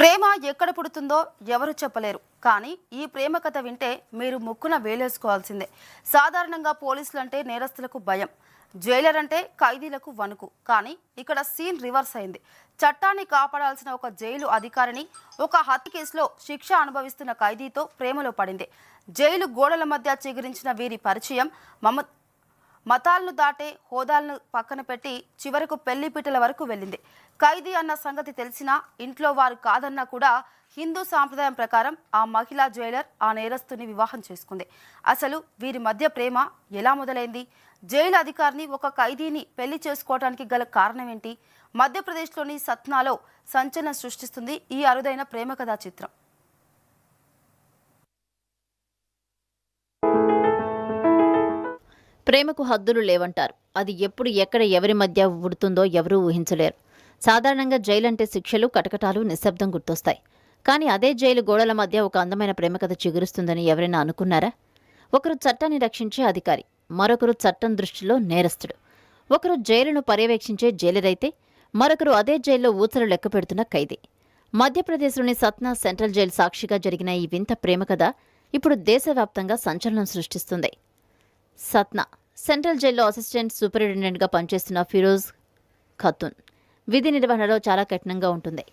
ప్రేమ ఎక్కడ పుడుతుందో ఎవరు చెప్పలేరు. కానీ ఈ ప్రేమ కథ వింటే మీరు ముక్కున వేలేసుకోవాల్సిందే. సాధారణంగా పోలీసులు అంటే నేరస్తులకు భయం, జైలర్ అంటే ఖైదీలకు వణుకు. కానీ ఇక్కడ సీన్ రివర్స్ అయింది. చట్టాన్ని కాపాడాల్సిన ఒక జైలు అధికారిని ఒక హత్య కేసులో శిక్ష అనుభవిస్తున్న ఖైదీతో ప్రేమలో పడింది. జైలు గోడల మధ్య చిగురించిన వీరి పరిచయం మతాలను దాటే హోదాలను పక్కన పెట్టి చివరకు పెళ్లిపీటల వరకు వెళ్ళింది. ఖైదీ అన్న సంగతి తెలిసినా ఇంట్లో వారు కాదన్నా కూడా హిందూ సాంప్రదాయం ప్రకారం ఆ మహిళా జైలర్ ఆ నేరస్తుని వివాహం చేసుకుంది. అసలు వీరి మధ్య ప్రేమ ఎలా మొదలైంది? జైలు అధికారిని ఒక ఖైదీని పెళ్లి చేసుకోవడానికి గల కారణం ఏంటి? మధ్యప్రదేశ్లోని సత్నాలో సంచలనం సృష్టిస్తుంది ఈ అరుదైన ప్రేమ కథా చిత్రం. ప్రేమకు హద్దులు లేవంటారు. అది ఎప్పుడు ఎక్కడ ఎవరి మధ్య ఉడుతుందో ఎవరూ ఊహించలేరు. సాధారణంగా జైలు అంటే శిక్షలు, కటకటాలు, నిశ్శబ్దం గుర్తొస్తాయి. కానీ అదే జైలు గోడల మధ్య ఒక అందమైన ప్రేమ కథ చిగురుస్తుందని ఎవరైనా అనుకున్నారా? ఒకరు చట్టాన్ని రక్షించే అధికారి, మరొకరు చట్టం దృష్టిలో నేరస్తుడు. ఒకరు జైలును పర్యవేక్షించే జైలర్ అయితే మరొకరు అదే జైల్లో ఊచలు లెక్క పెడుతున్న ఖైదీ. మధ్యప్రదేశ్లోని సత్నా సెంట్రల్ జైలు సాక్షిగా జరిగిన ఈ వింత ప్రేమ కథ ఇప్పుడు దేశవ్యాప్తంగా సంచలనం సృష్టిస్తుంది. సత్నా సెంట్రల్ జైల్లో అసిస్టెంట్ సూపరింటెండెంట్గా పనిచేస్తున్న ఫిరోజ్ ఖాతున్ విధి నిర్వహణలో చాలా కఠినంగా ఉంటుంది.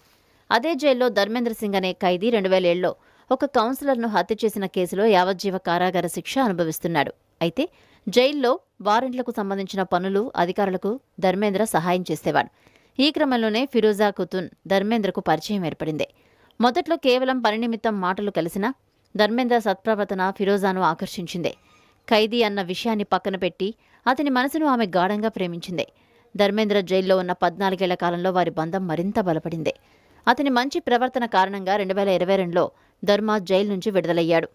అదే జైల్లో ధర్మేంద్ర సింగ్ అనే ఖైదీ 2007లో ఒక కౌన్సిలర్ను హత్య చేసిన కేసులో యావజ్జీవ కారాగార శిక్ష అనుభవిస్తున్నాడు. అయితే జైల్లో వారెంట్లకు సంబంధించిన పనులు అధికారులకు ధర్మేంద్ర సహాయం చేసేవాడు. ఈ క్రమంలోనే ఫిరోజా ఖాతున్ ధర్మేంద్రకు పరిచయం ఏర్పడింది. మొదట్లో కేవలం పని నిమిత్తం మాటలు కలిసినా ధర్మేంద్ర సత్ప్రవర్తన ఫిరోజాను ఆకర్షించింది. ఖైదీ అన్న విషయాన్ని పక్కన పెట్టి అతని మనసును ఆమె గాఢంగా ప్రేమించింది. ధర్మేంద్ర జైల్లో ఉన్న 14 ఏళ్ల కాలంలో వారి బంధం మరింత బలపడింది. అతని మంచి ప్రవర్తన కారణంగా 2022లో ధర్మ జైలు నుంచి విడుదలయ్యాడు.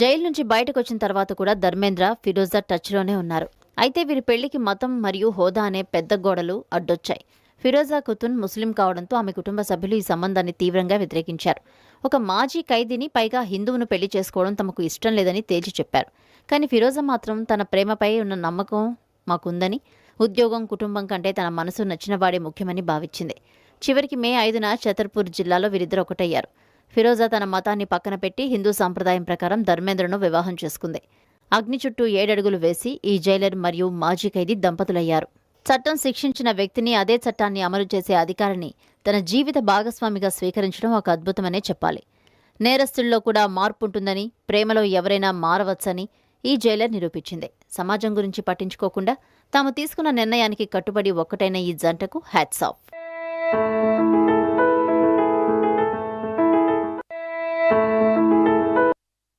జైలు నుంచి బయటకొచ్చిన తర్వాత కూడా ధర్మేంద్ర, ఫిరోజా టచ్లోనే ఉన్నారు. అయితే వీరి పెళ్లికి మతం మరియు హోదా అనే పెద్ద గోడలు అడ్డొచ్చాయి. ఫిరోజా ఖాతున్ ముస్లిం కావడంతో ఆమె కుటుంబ సభ్యులు ఈ సంబంధాన్ని తీవ్రంగా వ్యతిరేకించారు. ఒక మాజీ ఖైదీని, పైగా హిందువును పెళ్లి చేసుకోవడం తమకు ఇష్టం లేదని తేల్చి చెప్పారు. కానీ ఫిరోజా మాత్రం తన ప్రేమపై ఉన్న నమ్మకం మాకుందని, ఉద్యోగం, కుటుంబం కంటే తన మనసు నచ్చినవాడే ముఖ్యమని భావించింది. చివరికి మే 5న ఛతర్పూర్ జిల్లాలో వీరిద్దరు ఒకటయ్యారు. ఫిరోజా తన మతాన్ని పక్కన పెట్టి హిందూ సాంప్రదాయం ప్రకారం ధర్మేంద్రను వివాహం చేసుకుంది. అగ్ని చుట్టూ 7 అడుగులు వేసి ఈ జైలర్ మరియు మాజీ ఖైదీ దంపతులయ్యారు. చట్టం శిక్షించిన వ్యక్తిని, అదే చట్టాన్ని అమలు చేసే అధికారిని తన జీవిత భాగస్వామిగా స్వీకరించడం ఒక అద్భుతమనే చెప్పాలి. నేరస్తుల్లో కూడా మార్పు ఉంటుందని, ప్రేమలో ఎవరైనా మారవచ్చని ఈ జైలర్ నిరూపించింది. సమాజం గురించి పట్టించుకోకుండా తాము తీసుకున్న నిర్ణయానికి కట్టుబడి ఒక్కటైన ఈ జంటకు హ్యాట్స్ ఆఫ్.